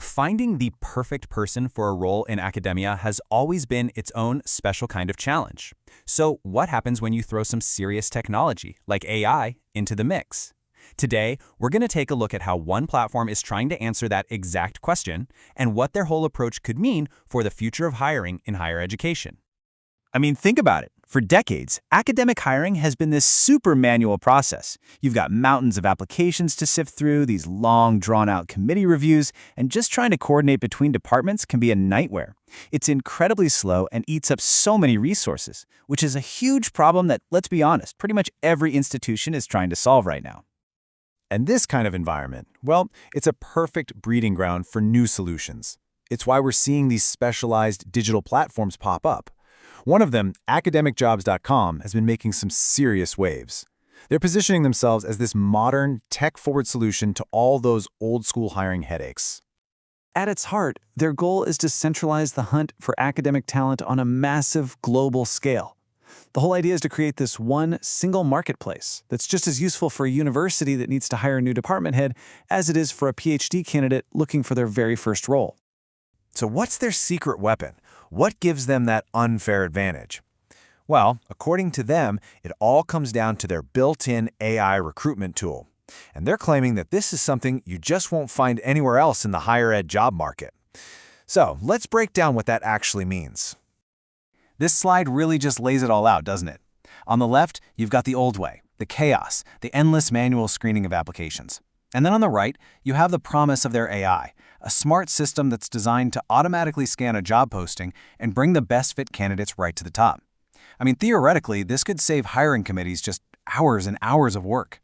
Finding the perfect person for a role in academia has always been its own special kind of challenge. So what happens when you throw some serious technology, like AI, into the mix? Today, we're going to take a look at how one platform is trying to answer that exact question and what their whole approach could mean for the future of hiring in higher education. I mean, think about it. For decades, academic hiring has been this super manual process. You've got mountains of applications to sift through, these long, drawn-out committee reviews, and just trying to coordinate between departments can be a nightmare. It's incredibly slow and eats up so many resources, which is a huge problem that, let's be honest, pretty much every institution is trying to solve right now. And this kind of environment, well, it's a perfect breeding ground for new solutions. It's why we're seeing these specialized digital platforms pop up. One of them, academicjobs.com, has been making some serious waves. They're positioning themselves as this modern, tech-forward solution to all those old-school hiring headaches. At its heart, their goal is to centralize the hunt for academic talent on a massive global scale. The whole idea is to create this one single marketplace that's just as useful for a university that needs to hire a new department head as it is for a PhD candidate looking for their very first role. So what's their secret weapon? What gives them that unfair advantage? Well, according to them, it all comes down to their built-in AI recruitment tool. And they're claiming that this is something you just won't find anywhere else in the higher ed job market. So let's break down what that actually means. This slide really just lays it all out, doesn't it? On the left, you've got the old way, the chaos, the endless manual screening of applications. And then on the right, you have the promise of their AI, a smart system that's designed to automatically scan a job posting and bring the best fit candidates right to the top. I mean, theoretically, this could save hiring committees just hours and hours of work.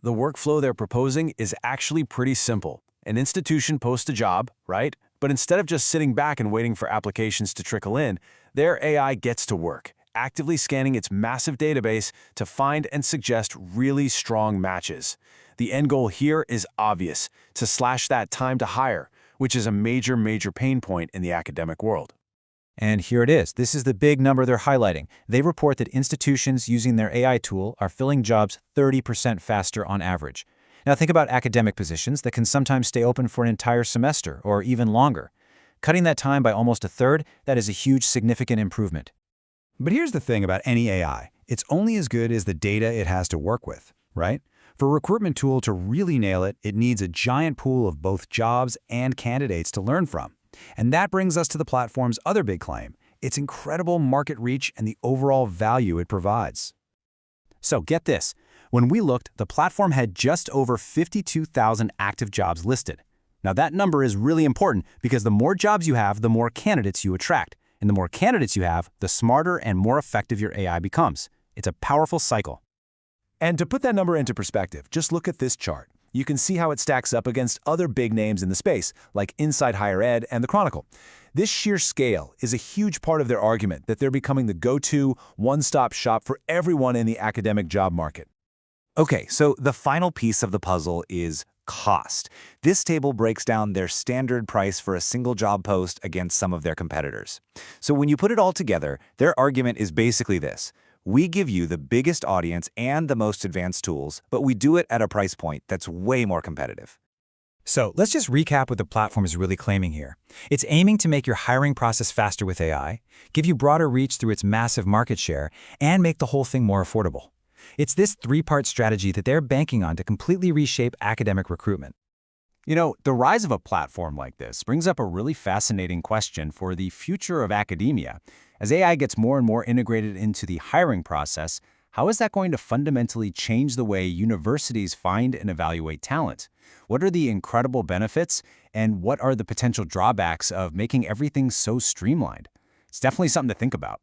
The workflow they're proposing is actually pretty simple. An institution posts a job, right? But instead of just sitting back and waiting for applications to trickle in, their AI gets to work, actively scanning its massive database to find and suggest really strong matches. The end goal here is obvious, to slash that time to hire, which is a major pain point in the academic world. And here it is. This is the big number they're highlighting. They report that institutions using their AI tool are filling jobs 30% faster on average. Now think about academic positions that can sometimes stay open for an entire semester or even longer. Cutting that time by almost a third, that is a huge, significant improvement. But here's the thing about any AI. It's only as good as the data it has to work with, right? For a recruitment tool to really nail it, it needs a giant pool of both jobs and candidates to learn from. And that brings us to the platform's other big claim, its incredible market reach and the overall value it provides. So get this. When we looked, the platform had just over 52,000 active jobs listed. Now that number is really important because the more jobs you have, the more candidates you attract. And the more candidates you have, the smarter and more effective your AI becomes. It's a powerful cycle. And to put that number into perspective, just look at this chart. You can see how it stacks up against other big names in the space, like Inside Higher Ed and The Chronicle. This sheer scale is a huge part of their argument that they're becoming the go-to, one-stop shop for everyone in the academic job market. Okay, so the final piece of the puzzle is cost. This table breaks down their standard price for a single job post against some of their competitors. So when you put it all together, their argument is basically this. We give you the biggest audience and the most advanced tools, but we do it at a price point that's way more competitive. So let's just recap what the platform is really claiming here. It's aiming to make your hiring process faster with AI, give you broader reach through its massive market share, and make the whole thing more affordable. It's this three-part strategy that they're banking on to completely reshape academic recruitment. The rise of a platform like this brings up a really fascinating question for the future of academia. As AI gets more and more integrated into the hiring process, how is that going to fundamentally change the way universities find and evaluate talent? What are the incredible benefits, and what are the potential drawbacks of making everything so streamlined? It's definitely something to think about.